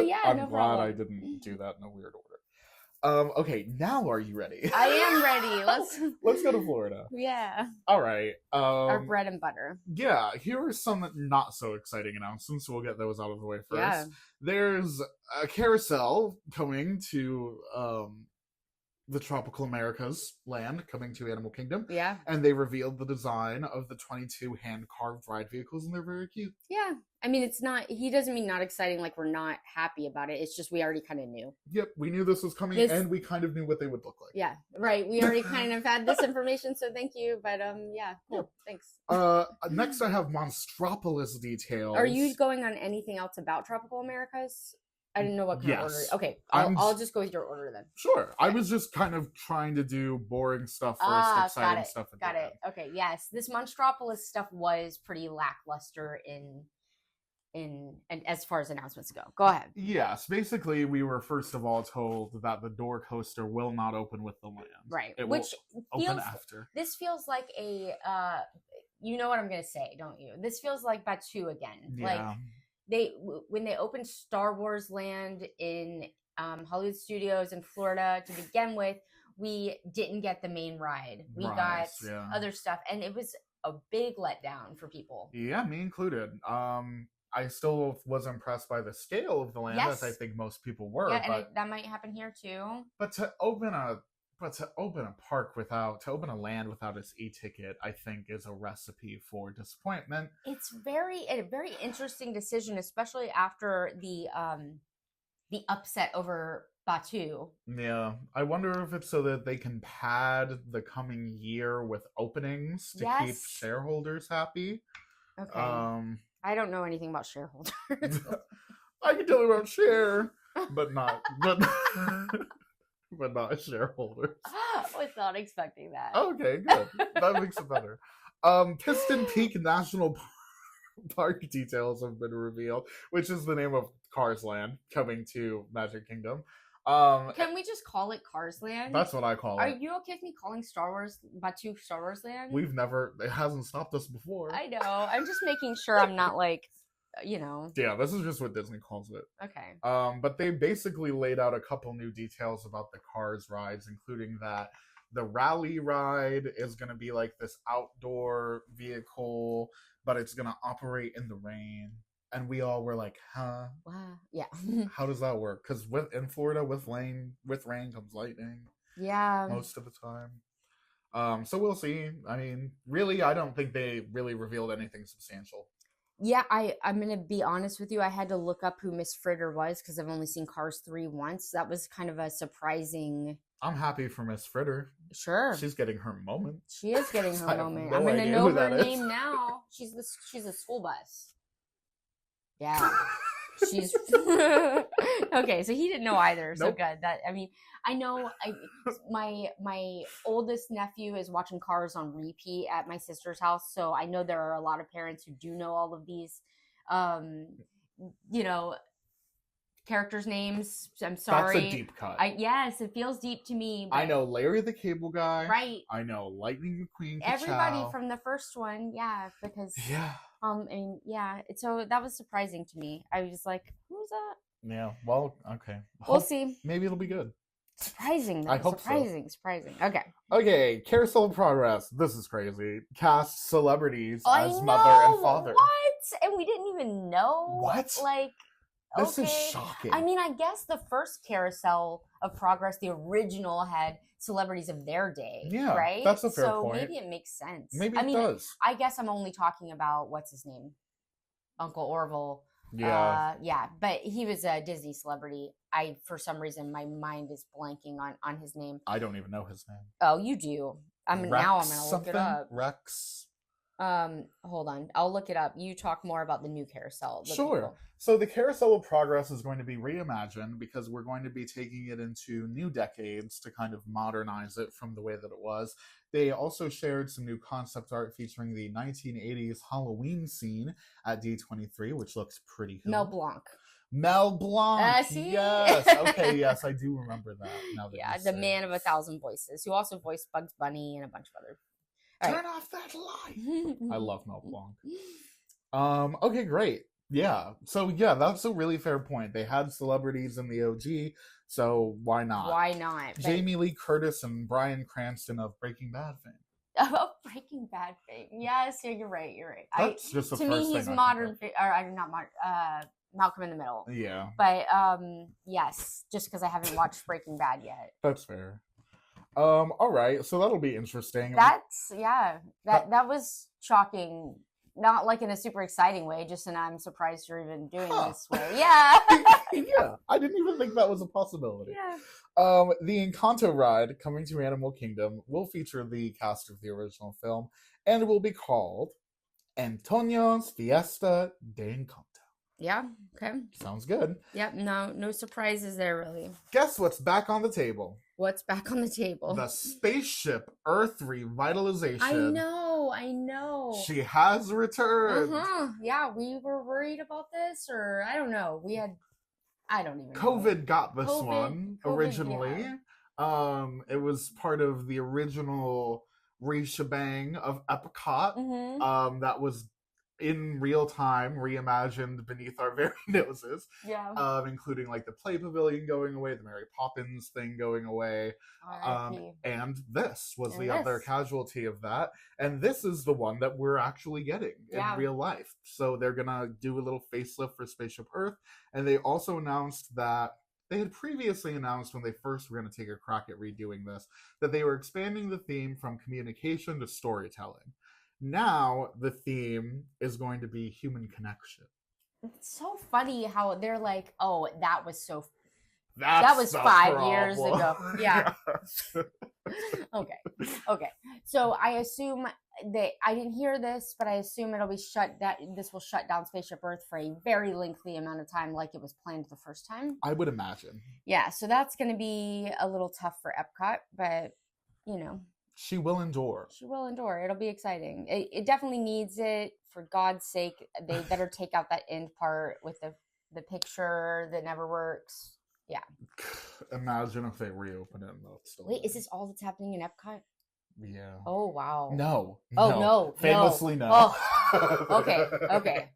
Yeah, I'm no glad problem. I didn't do that in a weird order. Okay, now are you ready? I am ready. Let's go to Florida. Yeah. All right. Our bread and butter. Yeah, here are some not so exciting announcements. We'll get those out of the way first. Yeah. There's a carousel coming to the Tropical Americas land, coming to Animal Kingdom. Yeah. And they revealed the design of the 22 hand-carved ride vehicles, and they're very cute. Yeah. I mean, it's not, he doesn't mean not exciting like we're not happy about it. It's just we already kind of knew. Yep, we knew this was coming, and we kind of knew what they would look like. Yeah, right. We already kind of had this information, so thank you. But yeah, cool. Thanks. Next I have Monstropolis details. Are you going on anything else about Tropical Americas? I didn't know what kind of order. Okay, I'll just go with your order then. Sure. Okay. I was just kind of trying to do boring stuff first, exciting stuff at Got it. Okay, yes. This Monstropolis stuff was pretty lackluster in as far as announcements go. Go ahead. Yes, basically we were first of all told that the door coaster will not open with the land. Right. It Which will open after. This feels like a you know what I'm gonna say, don't you? This feels like Batu again. Yeah. Like when they opened Star Wars Land in Hollywood Studios in Florida to begin with, we didn't get the main ride. We got other stuff, and it was a big letdown for people. Yeah, me included. I still was impressed by the scale of the land, as I think most people were. Yeah, and that might happen here too. But to open a park to open a land without its e-ticket, I think is a recipe for disappointment. It's a very interesting decision, especially after the upset over Batu. Yeah, I wonder if it's so that they can pad the coming year with openings to keep shareholders happy. Okay. I don't know anything about shareholders. I can tell you about share, but not shareholders. I was not expecting that. Okay, good. That makes it better. Piston Peak National Park details have been revealed, which is the name of Cars Land coming to Magic Kingdom. Can we just call it Cars Land? That's what I call it. Are you okay with me calling Batu Star Wars Land? It hasn't stopped us before. I know. I'm just making sure I'm not like, Yeah, this is just what Disney calls it. Okay. But they basically laid out a couple new details about the Cars rides, including that the rally ride is going to be like this outdoor vehicle, but it's going to operate in the rain. And we all were like, huh? Wow. Yeah. How does that work? Because in Florida, with rain comes lightning. Yeah. Most of the time. So we'll see. I mean, really, I don't think they really revealed anything substantial. Yeah, I'm going to be honest with you. I had to look up who Miss Fritter was because I've only seen Cars 3 once. That was kind of a surprising... I'm happy for Miss Fritter. Sure. She's getting her moment. She is getting her moment. I'm going to know her name now. She's a school bus. Yeah. She's okay, so he didn't know either. So good. I know my oldest nephew is watching Cars on repeat at my sister's house, so I know there are a lot of parents who do know all of these characters' names. I'm That's sorry. a deep cut. Yes, it feels deep to me. I know Larry the Cable Guy. Right. I know Lightning McQueen. Everybody from the first one, yeah, because and yeah, so that was surprising to me. I was like, who's that? Yeah, well, okay. We'll see. Maybe it'll be good. Surprising, though. I hope surprising. Okay. Okay, Carousel Progress. This is crazy. Cast celebrities as know. mother and father. What? And we didn't even know. What? Like, this okay. is shocking. I mean, I guess the first Carousel of Progress, the original, had celebrities of their day. Yeah, right? That's a fair point. So maybe it makes sense. Maybe it does. I guess I'm only talking about what's his name, Uncle Orville. Yeah. Yeah, but he was a Disney celebrity. For some reason, my mind is blanking on his name. I don't even know his name. Oh, you do. Now I'm gonna look it up. Rex. Hold on. I'll look it up. You talk more about the new carousel. Sure. People. So the Carousel of Progress is going to be reimagined because we're going to be taking it into new decades to kind of modernize it from the way that it was. They also shared some new concept art featuring the 1980s Halloween scene at D23, which looks pretty cool. Mel Blanc. See? Yes. Okay, yes, I do remember that. Now that the man of 1,000 voices, who also voiced Bugs Bunny and a bunch of other. Turn off that light. I love Mel Blanc. Okay, great. Yeah. So yeah, that's a really fair point. They had celebrities in the OG, so why not? Why not? Jamie Lee Curtis and Bryan Cranston of Breaking Bad fame. Oh, Breaking Bad fame. Yes, yeah, you're right. That's just the to first me, he's thing modern. I'm not modern. Malcolm in the Middle. Yeah. But yes, just because I haven't watched Breaking Bad yet. That's fair. All right, so that'll be interesting. That was shocking. Not like in a super exciting way, just in I'm surprised you're even doing this way. Yeah. Yeah, I didn't even think that was a possibility. Yeah. The Encanto ride coming to Animal Kingdom will feature the cast of the original film, and it will be called Antonio's Fiesta de Encanto. Yeah, okay. Sounds good. Yep, no surprises there, really. Guess what's back on the table? What's back on the table? The Spaceship Earth Revitalization. I know. She has returned. Yeah, we were worried about this, or I don't know. I don't even know. COVID got this one originally. Yeah. It was part of the original re-shebang of EPCOT. That was in real time reimagined beneath our very noses. Yeah. Including like the Play Pavilion going away, the Mary Poppins thing going away. And this was the other casualty of that. And this is the one that we're actually getting in real life. So they're gonna do a little facelift for Spaceship Earth. And they also announced that they had previously announced when they first were going to take a crack at redoing this, that they were expanding the theme from communication to storytelling. Now the theme is going to be human connection. It's so funny how they're like, oh, that was 5 problem. years ago. Yeah. Okay. So I assume I didn't hear this, but I assume it'll be this will shut down Spaceship Earth for a very lengthy amount of time, like it was planned the first time. I would imagine. Yeah. So that's going to be a little tough for EPCOT, but she will endure. It'll be exciting. It definitely needs it. For God's sake, they better take out that end part with the picture that never works. Yeah. Imagine if they reopen it and that's still. Wait, is this all that's happening in EPCOT? Yeah. Oh, wow. No. Oh, no. Famously no. Oh. Okay.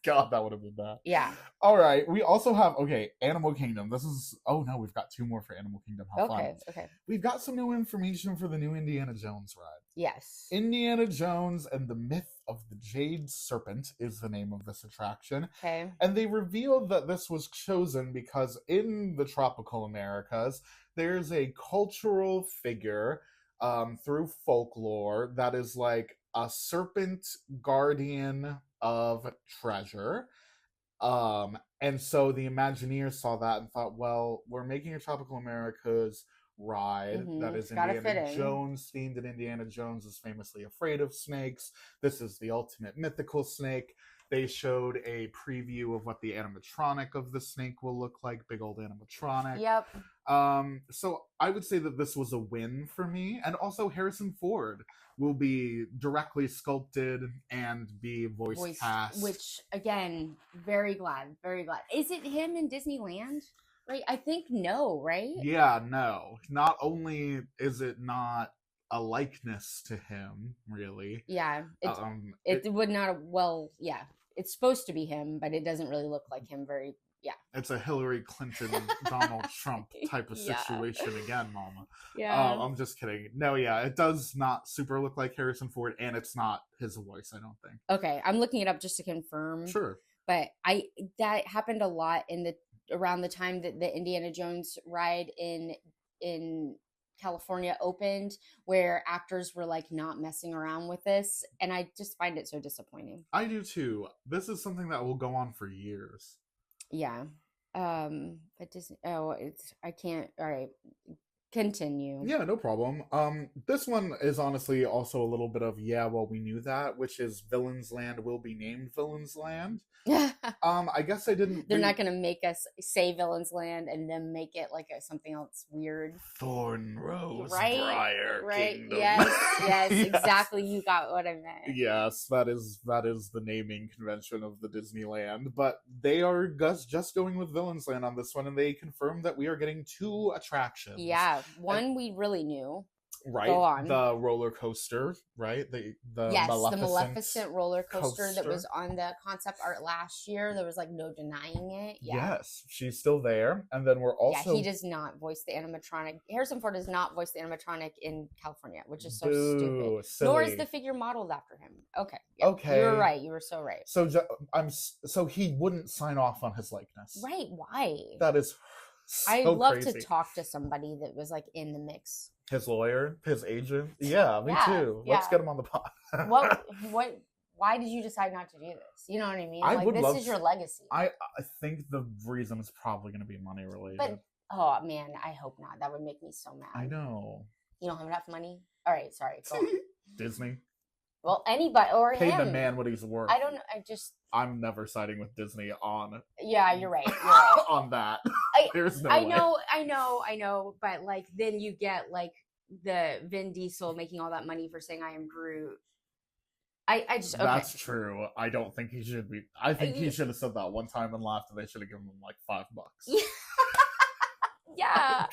God, that would have been bad. Yeah. All right. We also have, Animal Kingdom. We've got 2 more for Animal Kingdom. How fun. Okay. We've got some new information for the new Indiana Jones ride. Yes. Indiana Jones and the Myth of the Jade Serpent is the name of this attraction. Okay. And they revealed that this was chosen because in the tropical Americas, there's a cultural figure through folklore that is like a serpent guardian of treasure. And so the Imagineers saw that and thought, well, we're making a tropical Americas ride that is Indiana Jones themed, and Indiana Jones is famously afraid of snakes. This is the ultimate mythical snake. They showed a preview of what the animatronic of the snake will look like. Big old animatronic. Yep. So I would say that this was a win for me. And also Harrison Ford will be directly sculpted and be voice cast. Which, again, very glad. Is it him in Disneyland? Right? I think no, right? Yeah, no. Not only is it not a likeness to him, really. Yeah. It would not, it's supposed to be him, but it doesn't really look like him very, It's a Hillary Clinton, Donald Trump type of situation again, mama. Yeah. I'm just kidding. No, yeah, it does not super look like Harrison Ford, and it's not his voice, I don't think. Okay, I'm looking it up just to confirm. Sure. But that happened a lot around the time that the Indiana Jones ride in California opened, where actors were like not messing around with this, and I just find it so disappointing. I do too. This is something that will go on for years. Yeah. But Disney. Oh, I can't. All right. Continue. Yeah, no problem. This one is honestly also a little bit of we knew that, which is Villains Land will be named Villains Land. I guess I didn't. They're not going to make us say Villains Land and then make it like something else weird. Thorn Rose, Briar Kingdom. Yes, exactly. You got what I meant. Yes, that is the naming convention of the Disneyland. But they are just going with Villains Land on this one, and they confirmed that we are getting 2 attractions. Yeah, one we really knew. Right, Go on. The roller coaster, right? The Maleficent roller coaster that was on the concept art last year. There was like no denying it. Yeah. Yes, she's still there, and then we're also he does not voice the animatronic. Harrison Ford does not voice the animatronic in California, which is so stupid. Silly. Nor is the figure modeled after him. Okay, okay, you were right. You were so right. So he wouldn't sign off on his likeness, right? Why? That is. So I'd love crazy. to talk to somebody that was like in the mix. His lawyer, his agent. Yeah, me too. Let's get him on the pod. Why did you decide not to do this? You know what I mean? This is your legacy. I think the reason is probably going to be money related. But oh man, I hope not. That would make me so mad. I know. You don't have enough money? All right, sorry. Go on. Disney. Well, anybody or pay him. the man what he's worth. I don't know. I'm never siding with Disney on. Yeah, you're right. On that. There's no I way. know. But like, then you get like the Vin Diesel making all that money for saying I am Groot. I just okay. That's true. I don't think he should be. I think he should have said that one time and laughed, and they should have given him like $5. Yeah.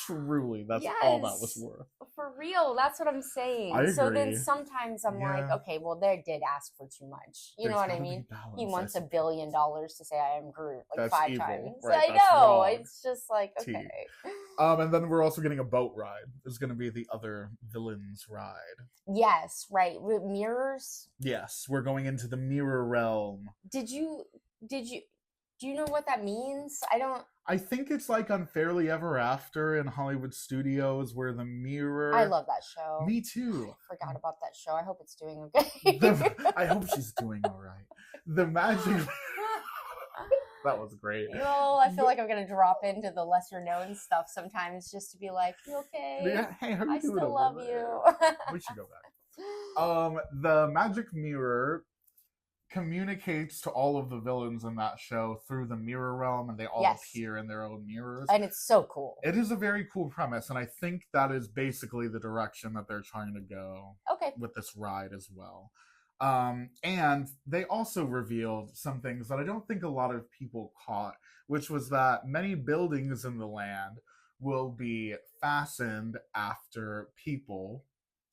Truly, that's all that was worth. For real, that's what I'm saying. I agree. So then sometimes I'm like, okay, well, they did ask for too much. You know what I mean? He wants $1 billion to say I am Groot like that's 5 evil. times. Right, I know. Wrong. It's just like, okay. And then we're also getting a boat ride. It's going to be the other Villains ride. Yes, right. With mirrors? Yes, we're going into the mirror realm. Do you know what that means? I think it's like Unfairly Ever After in Hollywood Studios where the mirror... I love that show. Me too. I forgot about that show. I hope it's doing okay. I hope she's doing all right. The magic... That was great. Well, I feel like I'm going to drop into the lesser known stuff sometimes just to be like, you okay? Yeah, hey, how are you doing? I still love you. We should go back. The magic mirror communicates to all of the villains in that show through the mirror realm, and they all appear in their own mirrors. And it's so cool. It is a very cool premise, and I think that is basically the direction that they're trying to go with this ride as well. And they also revealed some things that I don't think a lot of people caught, which was that many buildings in the land will be fastened after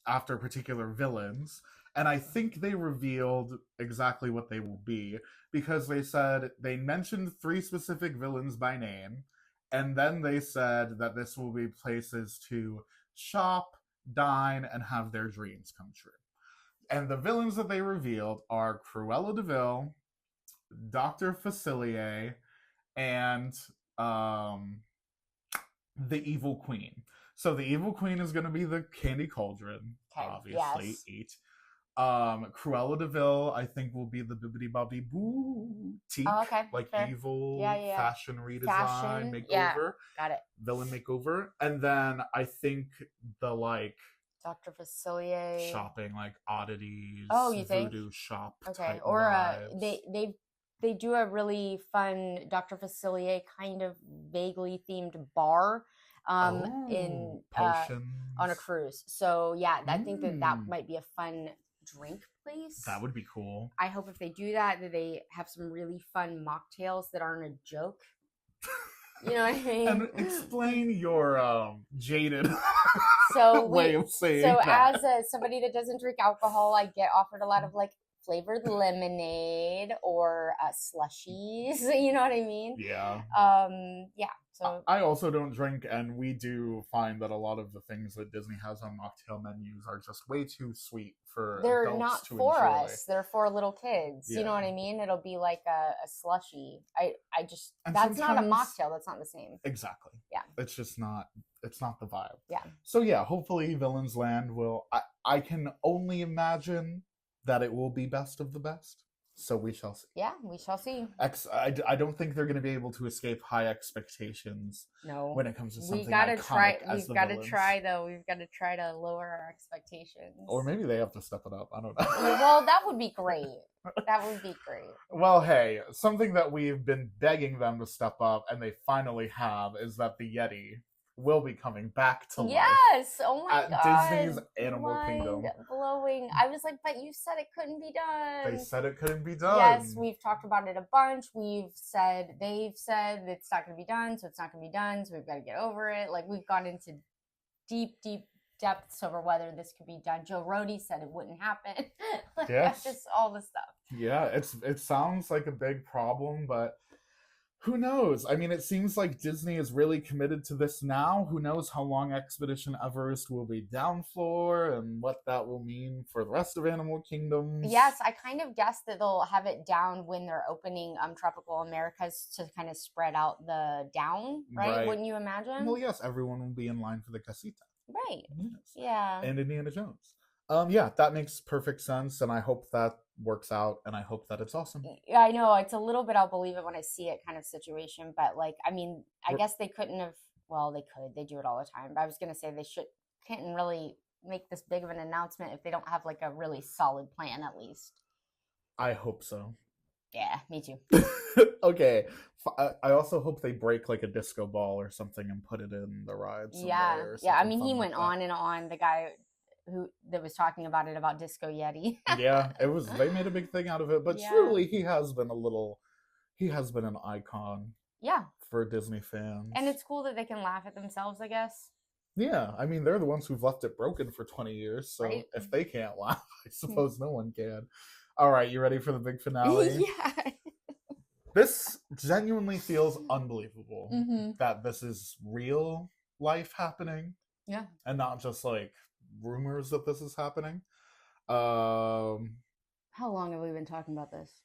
particular villains. And I think they revealed exactly what they will be, because they mentioned 3 specific villains by name, and then they said that this will be places to shop, dine, and have their dreams come true. And the villains that they revealed are Cruella de Vil, Dr. Facilier, and the Evil Queen. So the Evil Queen is going to be the Candy Cauldron, obviously. Yes. Cruella de Vil, I think, will be the Bibbidi Bobbidi Boutique, evil fashion redesign makeover. Got it. Villain makeover. And then I think the Dr. Facilier. Shopping, like oddities. Oh, you think? Voodoo shop Okay, type or vibes. they do a really fun Dr. Facilier kind of vaguely themed bar in potions on a cruise. So yeah, I think that might be a fun drink place. That would be cool. I hope if they do that they have some really fun mocktails that aren't a joke. You know what I mean? And explain your jaded so way of saying so that. as somebody that doesn't drink alcohol, I get offered a lot of like flavored lemonade or slushies. You know what I mean? Yeah. Yeah. So I also don't drink, and we do find that a lot of the things that Disney has on mocktail menus are just way too sweet for they're adults not to for enjoy. us. They're for little kids. Yeah. You know what I mean? It'll be like a slushy. I just And that's not a sometimes- mocktail. That's not the same. Exactly. Yeah. It's just not. It's not the vibe. Yeah. So yeah, hopefully Villains Land will. I can only imagine that it will be best of the best. So we shall see. Yeah, we shall see. I don't think they're going to be able to escape high expectations. No. When it comes to something we gotta iconic try. as We've the got to villains. try though. We've got to try to lower our expectations. Or maybe they have to step it up. I don't know. Well, that would be great. That would be great. Well, hey, something that we've been begging them to step up, and they finally have, is that the Yeti will be coming back to life. Yes. Oh my at god. Disney's Animal Kingdom. Blowing. I was like, but you said it couldn't be done. They said it couldn't be done. Yes, we've talked about it a bunch. They've said it's not going to be done, so it's not going to be done. So we've got to get over it. Like we've gone into deep depths over whether this could be done. Joe Rohde said it wouldn't happen. Like, Yes. just all the stuff. Yeah, it sounds like a big problem, but who knows? I mean, it seems like Disney is really committed to this now. Who knows how long Expedition Everest will be down for and what that will mean for the rest of Animal Kingdoms. Yes, I kind of guess that they'll have it down when they're opening Tropical Americas to kind of spread out the down, right? Wouldn't you imagine? Well, yes, everyone will be in line for the casita. Right. Yes. Yeah. And Indiana Jones. Yeah, that makes perfect sense, and I hope that works out, and I hope that it's awesome. Yeah, I know it's a little bit I'll believe it when I see it kind of situation, but like I mean, I guess they couldn't have. Well, they could. They do it all the time. But I was gonna say they can't really make this big of an announcement if they don't have like a really solid plan at least. I hope so. Yeah, me too. Okay. I also hope they break like a disco ball or something and put it in the ride. Yeah. I mean, he went on and on. The guy that was talking about it about Disco Yeti. Yeah, it was. They made a big thing out of it, but Yeah. truly, he has been an icon. Yeah. For Disney fans, and it's cool that they can laugh at themselves, I guess. Yeah, I mean, they're the ones who've left it broken for 20 years, so right? If they can't laugh, I suppose no one can. All right, you ready for the big finale? Yeah. This genuinely feels unbelievable Mm-hmm. that this is real life happening. Yeah. And not just like rumors that this is happening. How long have we been talking about this?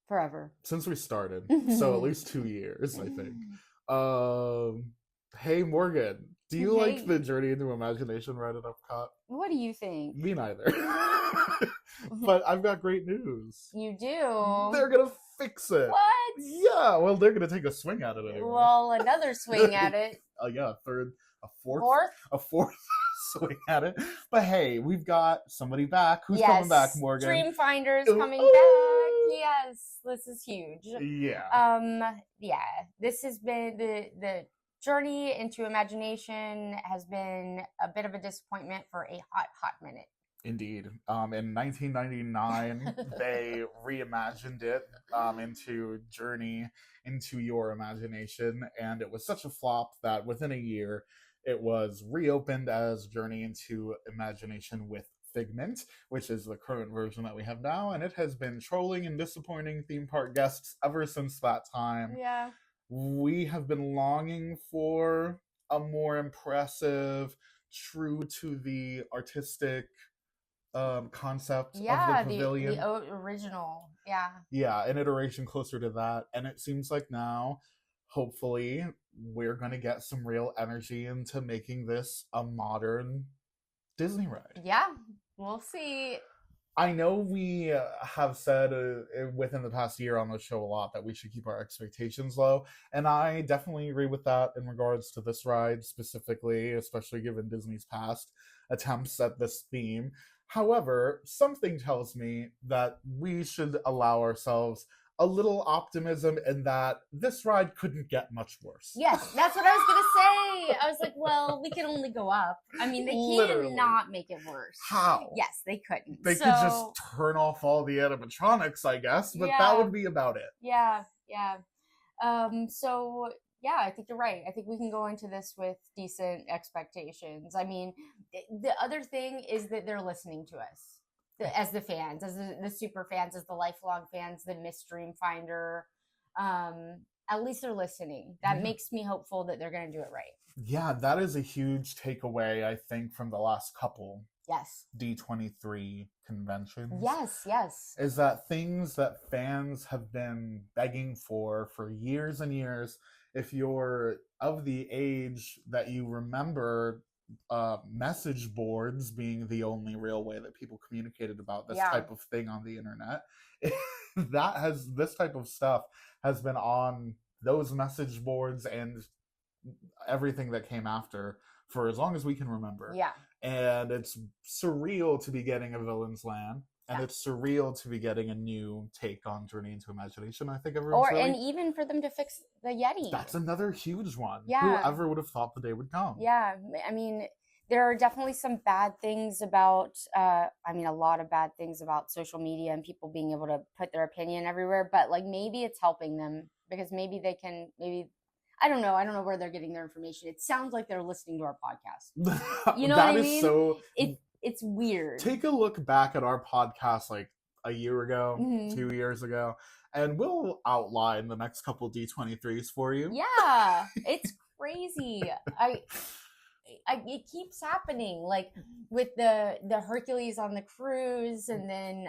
Forever. Since we started. So at least 2 years, I think. Hey, Morgan, do you like the Journey into Imagination ride at Epcot? What do you think? Me neither. But I've got great news. You do? They're going to fix it. What? Yeah, well, they're going to take a swing at it anyway. Well, another swing at it. Yeah, a fourth swing at it. But hey, we've got somebody back. Who's coming back, Morgan? Dreamfinder's coming back. Yes, this is huge. Yeah. Yeah. This has been the Journey into Imagination has been a bit of a disappointment for a hot minute. Indeed. In 1999, they reimagined it into Journey into Your Imagination, and it was such a flop that within a year, it was reopened as Journey into Imagination with Figment, which is the current version that we have now, and it has been trolling and disappointing theme park guests ever since that time. Yeah. We have been longing for a more impressive, true to the artistic concept of the pavilion. The original. Yeah, an iteration closer to that. And it seems like now, hopefully, we're going to get some real energy into making this a modern Disney ride. Yeah, we'll see. I know we have said within the past year on the show a lot that we should keep our expectations low, and I definitely agree with that in regards to this ride specifically, especially given Disney's past attempts at this theme. However, something tells me that we should allow ourselves a little optimism in that this ride couldn't get much worse. Yes, that's what I was going to say. I was like, well, we can only go up. I mean, they cannot make it worse. How? Yes, they couldn't. They could just turn off all the animatronics, I guess, but that would be about it. Yeah. So, yeah, I think you're right. I think we can go into this with decent expectations. I mean, the other thing is that they're listening to us. As the fans, as the super fans, as the lifelong fans, the Dream Finder, at least they're listening. That makes me hopeful that they're going to do it right. Yeah, that is a huge takeaway, I think, from the last couple D23 conventions. Yes. Is that things that fans have been begging for years and years. If you're of the age that you remember message boards being the only real way that people communicated about this type of thing on the internet, this type of stuff has been on those message boards and everything that came after for as long as we can remember. And it's surreal to be getting a Villains Land. And it's surreal to be getting a new take on Journey into Imagination. I think everyone's and even for them to fix the Yeti. That's another huge one. Whoever would have thought the day would come. Yeah, I mean, there are definitely some bad things about, a lot of bad things about social media and people being able to put their opinion everywhere. But like maybe it's helping them because maybe they can, I don't know where they're getting their information. It sounds like they're listening to our podcast. You know what I mean? It's weird. Take a look back at our podcast like a year ago, 2 years ago, and we'll outline the next couple D23s for you. Yeah, it's crazy. It keeps happening, like with the Hercules on the cruise, and then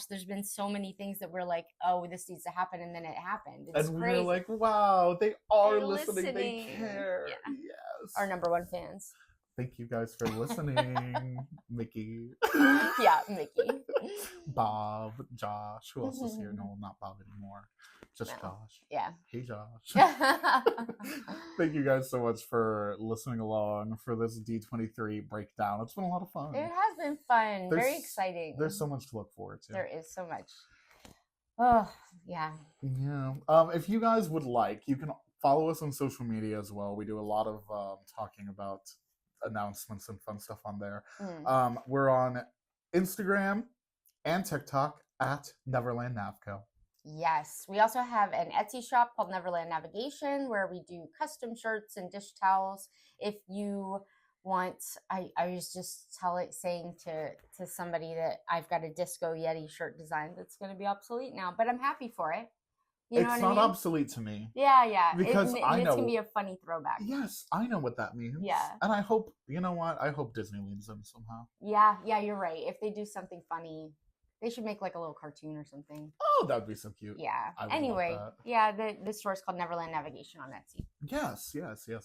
there's been so many things that we're like, oh, this needs to happen, and then it happened. It's and crazy. We're like, wow, they're listening. They care. Yeah. Yes, our number one fans. Thank you guys for listening. Mickey. Yeah, Mickey. Bob, Josh. Who else is here? No, not Bob anymore. Just Josh. Yeah. Hey, Josh. Thank you guys so much for listening along for this D23 breakdown. It's been a lot of fun. It has been fun. Very exciting. There's so much to look forward to. There is so much. Oh, yeah. Yeah. If you guys would like, you can follow us on social media as well. We do a lot of talking about announcements and fun stuff on there. We're on Instagram and TikTok at Neverland Navco. Yes, we also have an Etsy shop called Neverland Navigation where we do custom shirts and dish towels. If you want, I was just saying to somebody that I've got a Disco Yeti shirt design that's going to be obsolete now, but I'm happy for it. You know it's what not I mean? Obsolete to me. Yeah. Because I know it's gonna be a funny throwback. Yes, I know what that means. Yeah. And I hope, you know what? I hope Disney leans in somehow. Yeah, you're right. If they do something funny, they should make like a little cartoon or something. Oh, that'd be so cute. Yeah. Anyway, the store's called Neverland Navigation on Etsy. Yes,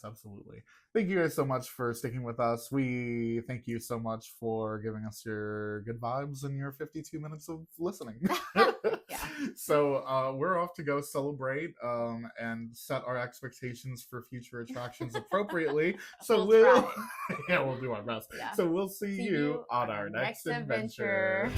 absolutely. Thank you guys so much for sticking with us. We thank you so much for giving us your good vibes and your 52 minutes of listening. Yeah. So we're off to go celebrate and set our expectations for future attractions appropriately. So we'll do our best. Yeah. So we'll see you on our next adventure.